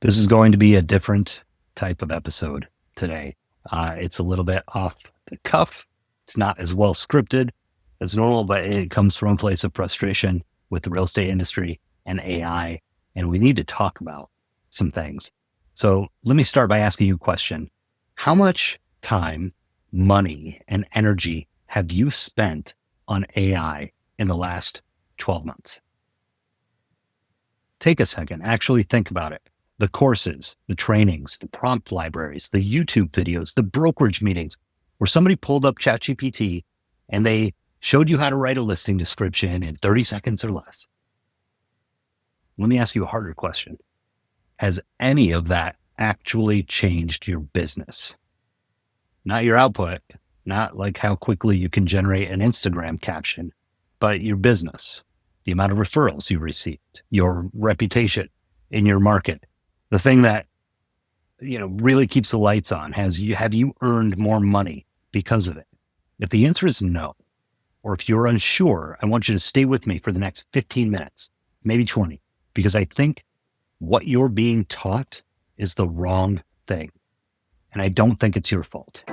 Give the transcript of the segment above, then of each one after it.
This is going to be a different type of episode today. It's a little bit off the cuff. It's not as well scripted as normal, but it comes from a place of frustration with the real estate industry and AI. And we need to talk about some things. So let me start by asking you a question. How much time, money, and energy have you spent on AI in the last 12 months? Take a second, actually think about it. The courses, the trainings, the prompt libraries, the YouTube videos, the brokerage meetings, where somebody pulled up ChatGPT and they showed you how to write a listing description in 30 seconds or less. Let me ask you a harder question. Has any of that actually changed your business? Not your output, not like how quickly you can generate an Instagram caption, but your business, the amount of referrals you received, your reputation in your market. The thing that, really keeps the lights on, have you earned more money because of it? If the answer is no, or if you're unsure, I want you to stay with me for the next 15 minutes, maybe 20, because I think what you're being taught is the wrong thing. And I don't think it's your fault.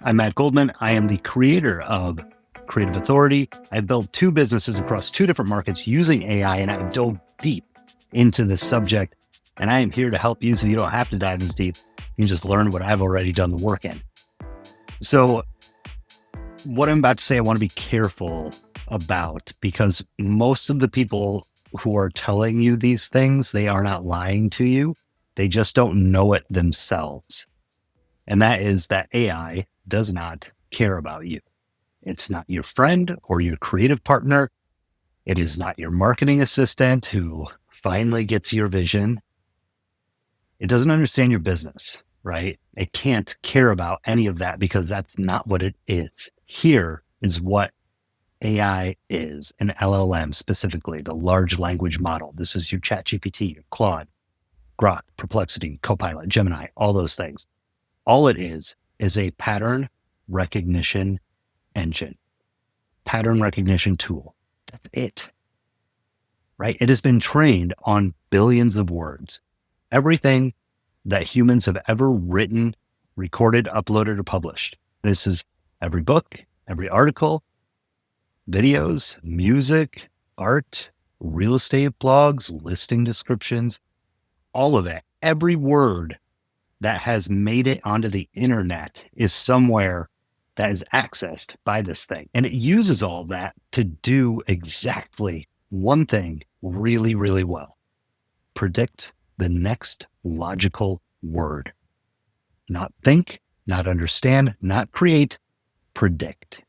I'm Matt Goldman. I am the creator of Creative Authority. I've built two businesses across two different markets using AI, and I've dove deep into this subject. And I am here to help you so you don't have to dive as deep. You can just learn what I've already done the work in. So what I'm about to say, I want to be careful about, because most of the people who are telling you these things, they are not lying to you. They just don't know it themselves. And that is that AI does not care about you. It's not your friend or your creative partner. It is not your marketing assistant who finally gets your vision. It doesn't understand your business, right? It can't care about any of that because that's not what it is. Here is what AI is, an LLM specifically, the large language model. This is your ChatGPT, your Claude, Grok, Perplexity, Copilot, Gemini, all those things. All it is a pattern recognition engine, pattern recognition tool. That's it, right? It has been trained on billions of words. Everything that humans have ever written, recorded, uploaded, or published. This is every book, every article, videos, music, art, real estate blogs, listing descriptions, all of it. Every word that has made it onto the internet is somewhere that is accessed by this thing. And it uses all of that to do exactly one thing really, really well. Predict the next logical word. Not think, not understand, not create, predict.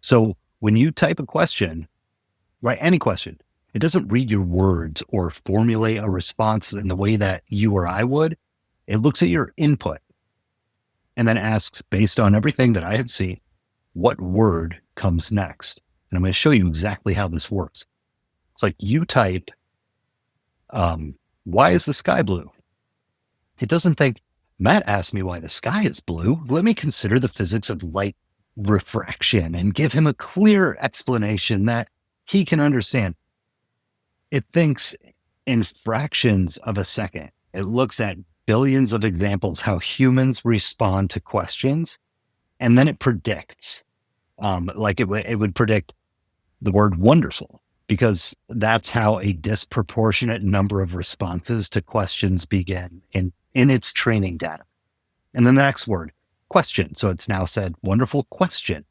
So when you type a question, right, any question, it doesn't read your words or formulate a response in the way that you or I would. It looks at your input and then asks, based on everything that I have seen, what word comes next? And I'm going to show you exactly how this works. It's like you type, why is the sky blue? It doesn't think, Matt asked me why the sky is blue. Let me consider the physics of light refraction and give him a clear explanation that he can understand. It thinks in fractions of a second. It looks at billions of examples how humans respond to questions, and then it predicts. It would predict the word wonderful, because that's how a disproportionate number of responses to questions begin in its training data. And then the next word, question. So it's now said wonderful question,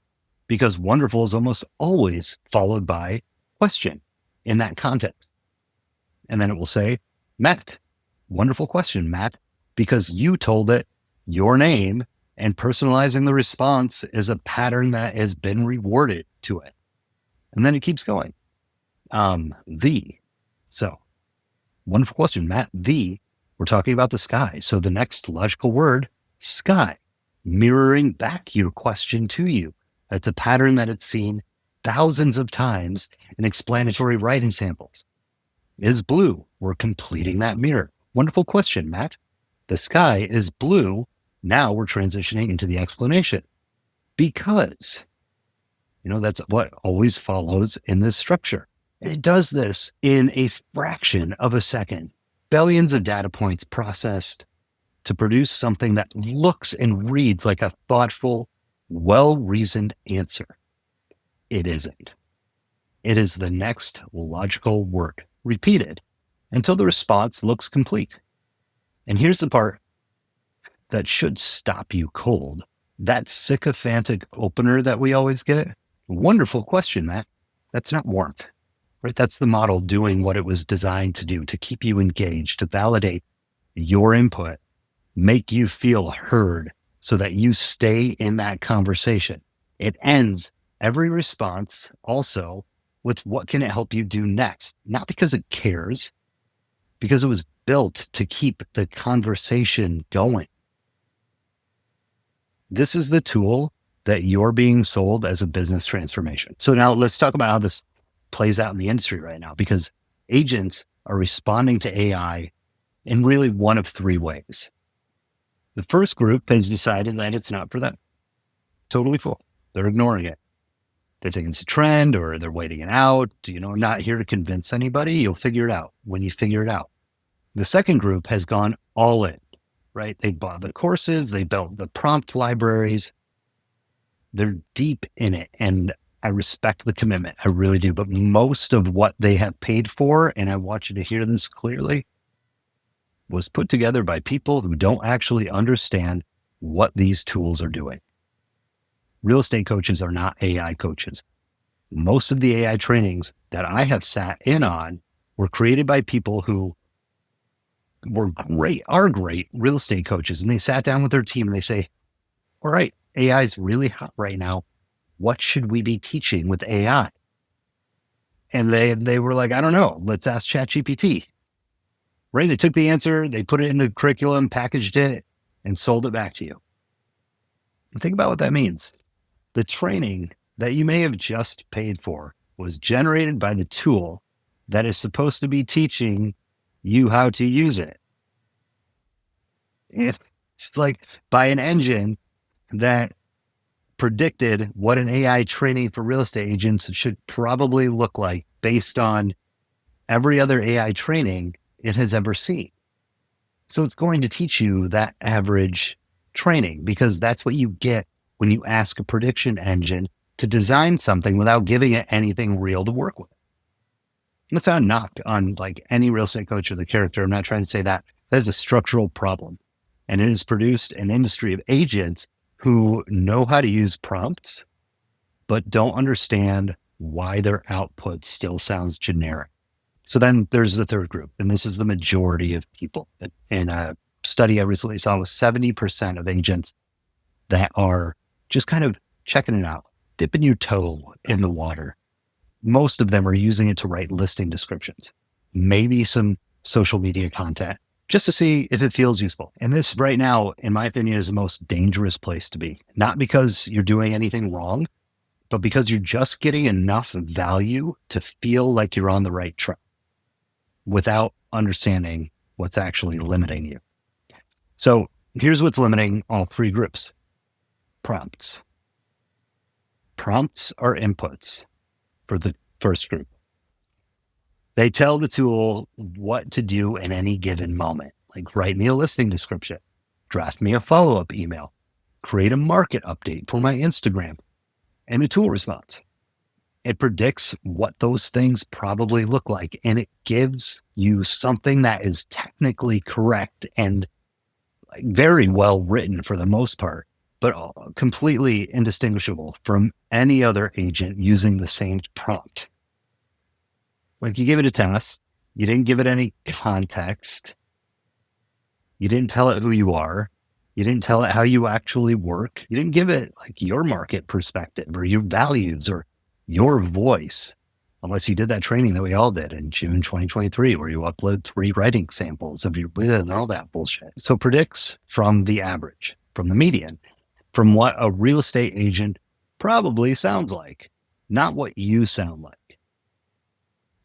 because wonderful is almost always followed by question in that context. And then it will say, Matt, wonderful question, Matt, because you told it your name, and personalizing the response is a pattern that has been rewarded to it. And then it keeps going. So wonderful question, Matt, we're talking about the sky. So the next logical word, sky, mirroring back your question to you. That's a pattern that it's seen thousands of times in explanatory writing samples. Is blue. We're completing that mirror. Wonderful question, Matt. The sky is blue. Now we're transitioning into the explanation, because, that's what always follows in this structure. And it does this in a fraction of a second, billions of data points processed to produce something that looks and reads like a thoughtful, well-reasoned answer. It isn't. It is the next logical word, repeated until the response looks complete. And here's the part that should stop you cold. That sycophantic opener that we always get. Wonderful question, Matt. That's not warmth, right? That's the model doing what it was designed to do, to keep you engaged, to validate your input, make you feel heard so that you stay in that conversation. It ends every response also with what can it help you do next? Not because it cares, because it was built to keep the conversation going. This is the tool that you're being sold as a business transformation. So now let's talk about how this plays out in the industry right now, because agents are responding to AI in really one of three ways. The first group has decided that it's not for them. Totally full. They're ignoring it. They think it's a trend or they're waiting it out. I'm not here to convince anybody. You'll figure it out when you figure it out. The second group has gone all in, right? They bought the courses, they built the prompt libraries. They're deep in it. And I respect the commitment. I really do. But most of what they have paid for, and I want you to hear this clearly, was put together by people who don't actually understand what these tools are doing. Real estate coaches are not AI coaches. Most of the AI trainings that I have sat in on were created by people who are great real estate coaches. And they sat down with their team and they say, all right, AI is really hot right now. What should we be teaching with AI? And they were like, I don't know. Let's ask ChatGPT. Right? They took the answer, they put it in the curriculum, packaged it, and sold it back to you. And think about what that means. The training that you may have just paid for was generated by the tool that is supposed to be teaching you how to use it. It's like by an engine that predicted what an AI training for real estate agents should probably look like based on every other AI training it has ever seen. So it's going to teach you that average training, because that's what you get when you ask a prediction engine to design something without giving it anything real to work with. That's not a knock on like any real estate coach or the character. I'm not trying to say that. That is a structural problem. And it has produced an industry of agents who know how to use prompts, but don't understand why their output still sounds generic. So then there's the third group, and this is the majority of people. In a study I recently saw was 70% of agents that are just kind of checking it out, dipping your toe in the water. Most of them are using it to write listing descriptions, maybe some social media content, just to see if it feels useful. And this right now, in my opinion, is the most dangerous place to be. Not because you're doing anything wrong, but because you're just getting enough value to feel like you're on the right track without understanding what's actually limiting you. So here's what's limiting all three groups. Prompts. Prompts are inputs for the first group. They tell the tool what to do in any given moment, like write me a listing description, draft me a follow-up email, create a market update for my Instagram, and the tool responds. It predicts what those things probably look like, and it gives you something that is technically correct and very well written for the most part, but completely indistinguishable from any other agent using the same prompt. Like you give it a task, you didn't give it any context, you didn't tell it who you are, you didn't tell it how you actually work, you didn't give it like your market perspective or your values or your voice, unless you did that training that we all did in June 2023, where you upload 3 writing samples of your and all that bullshit. So predicts from the average, from the median, from what a real estate agent probably sounds like, not what you sound like.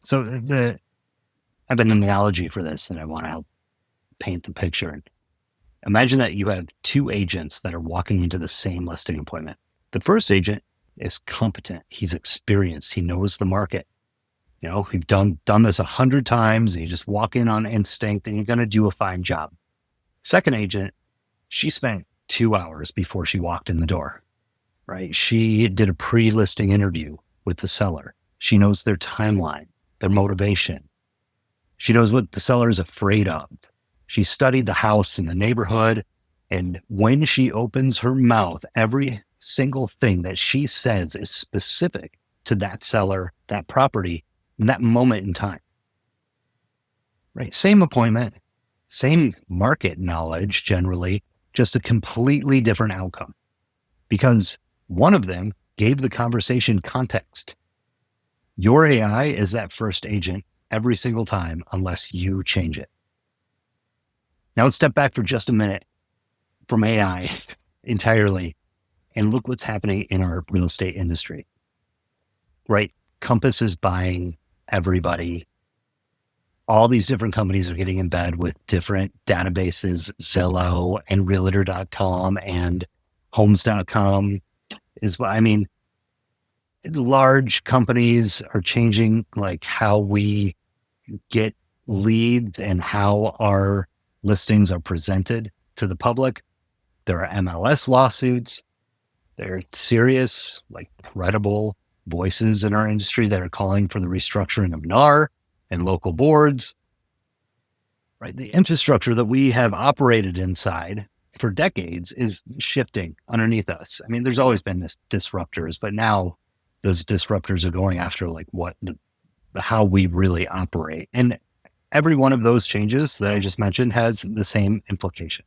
So I have an analogy for this that I want to help paint the picture. Imagine that you have 2 agents that are walking into the same listing appointment. The first agent is competent. He's experienced. He knows the market. You've done this 100 times and you just walk in on instinct and you're going to do a fine job. Second agent, she spent 2 hours before she walked in the door, right? She did a pre-listing interview with the seller. She knows their timeline, their motivation. She knows what the seller is afraid of. She studied the house and the neighborhood. And when she opens her mouth, every single thing that she says is specific to that seller, that property, in that moment in time. Right? Same appointment, same market knowledge generally, just a completely different outcome. Because one of them gave the conversation context. Your AI is that first agent every single time unless you change it. Now let's step back for just a minute from AI entirely and look what's happening in our real estate industry, right? Compass is buying everybody. All these different companies are getting in bed with different databases, Zillow and Realtor.com and Homes.com large companies are changing like how we get leads and how our listings are presented to the public. There are MLS lawsuits. There are serious, credible voices in our industry that are calling for the restructuring of NAR and local boards. Right? The infrastructure that we have operated inside for decades is shifting underneath us. There's always been disruptors, but now those disruptors are going after how we really operate. And every one of those changes that I just mentioned has the same implication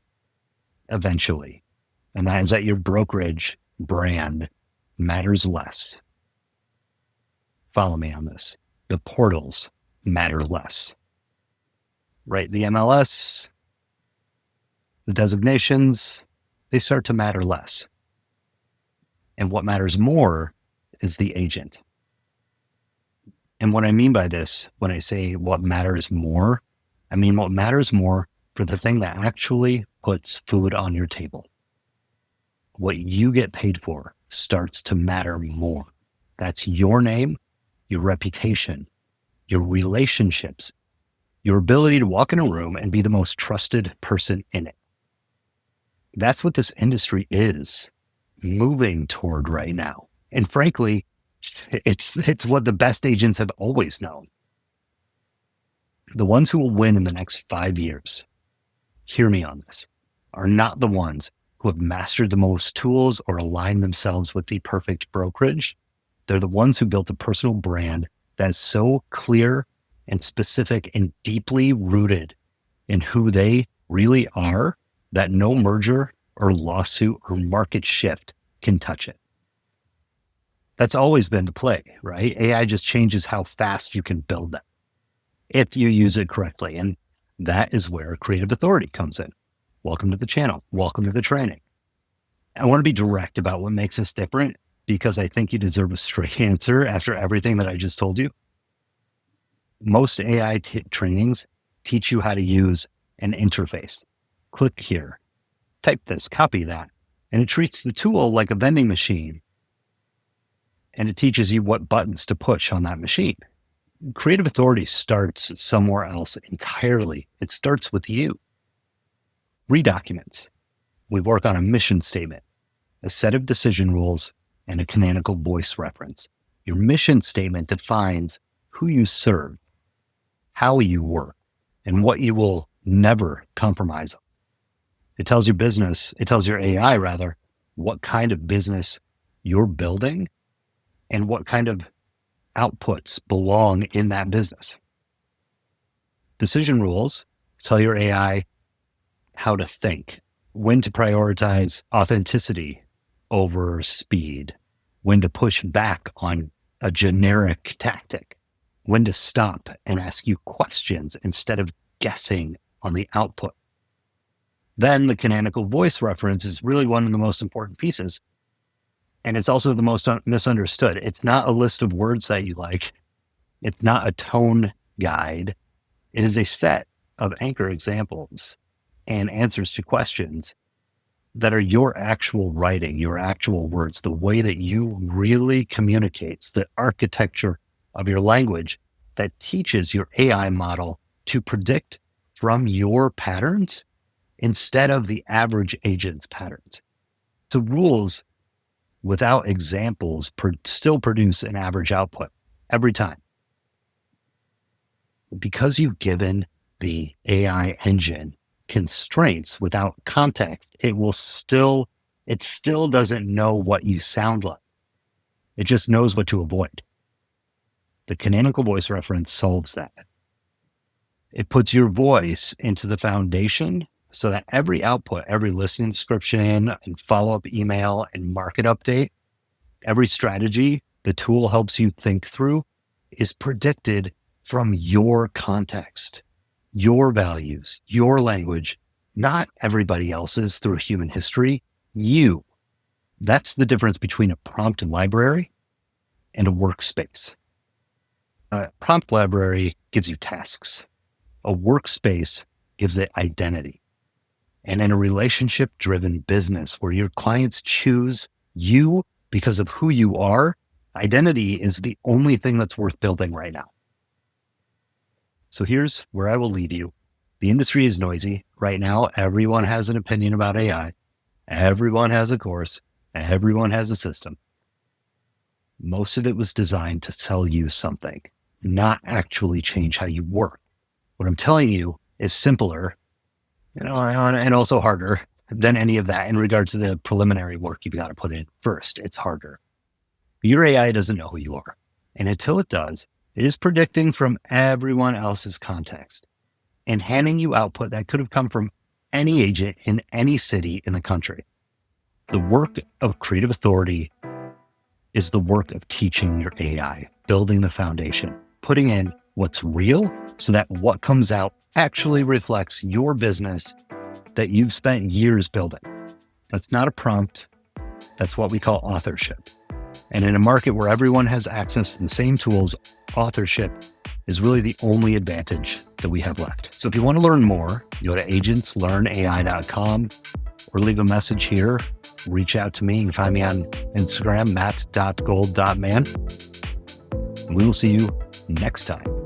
eventually. And that is that your brokerage brand matters less. Follow me on this. The portals matter less, right? The MLS, the designations, they start to matter less. And what matters more is the agent. And what I mean by this, when I say what matters more, I mean what matters more for the thing that actually puts food on your table. What you get paid for starts to matter more. That's your name, your reputation, your relationships, your ability to walk in a room and be the most trusted person in it. That's what this industry is moving toward right now. And frankly, it's what the best agents have always known. The ones who will win in the next 5 years, hear me on this, are not the ones who have mastered the most tools or aligned themselves with the perfect brokerage. They're the ones who built a personal brand that is so clear and specific and deeply rooted in who they really are that no merger or lawsuit or market shift can touch it. That's always been the play, right? AI just changes how fast you can build them if you use it correctly. And that is where creative authority comes in. Welcome to the channel. Welcome to the training. I want to be direct about what makes us different because I think you deserve a straight answer after everything that I just told you. Most AI trainings teach you how to use an interface. Click here, type this, copy that, and it treats the tool like a vending machine. And it teaches you what buttons to push on that machine. Creative authority starts somewhere else entirely. It starts with you. Read documents. We work on a mission statement, a set of decision rules, and a canonical voice reference. Your mission statement defines who you serve, how you work, and what you will never compromise on. It tells your AI rather, what kind of business you're building and what kind of outputs belong in that business. Decision rules tell your AI how to think, when to prioritize authenticity over speed, when to push back on a generic tactic, when to stop and ask you questions instead of guessing on the output. Then the canonical voice reference is really one of the most important pieces. And it's also the most misunderstood. It's not a list of words that you like. It's not a tone guide. It is a set of anchor examples and answers to questions that are your actual writing, your actual words, the way that you really communicates, the architecture of your language that teaches your AI model to predict from your patterns instead of the average agent's patterns. So rules without examples still produce an average output every time. Because you've given the AI engine constraints without context, it still doesn't know what you sound like. It just knows what to avoid. The canonical voice reference solves that. It puts your voice into the foundation so that every output, every listening description and follow-up email and market update, every strategy the tool helps you think through is predicted from your context, your values, your language, not everybody else's through human history, you. That's the difference between a prompt library and a workspace. A prompt library gives you tasks. A workspace gives it identity. And in a relationship-driven business where your clients choose you because of who you are, identity is the only thing that's worth building right now. So here's where I will leave you. The industry is noisy. Right now, everyone has an opinion about AI. Everyone has a course. Everyone has a system. Most of it was designed to sell you something, not actually change how you work. What I'm telling you is simpler, and also harder than any of that in regards to the preliminary work you've got to put in first. It's harder. Your AI doesn't know who you are. And until it does, it is predicting from everyone else's context and handing you output that could have come from any agent in any city in the country. The work of creative authority is the work of teaching your AI, building the foundation, putting in what's real so that what comes out actually reflects your business that you've spent years building. That's not a prompt. That's what we call authorship. And in a market where everyone has access to the same tools, authorship is really the only advantage that we have left. So if you want to learn more, go to agentslearnai.com or leave a message here. Reach out to me. You can find me on Instagram, matt.gold.man. We will see you next time.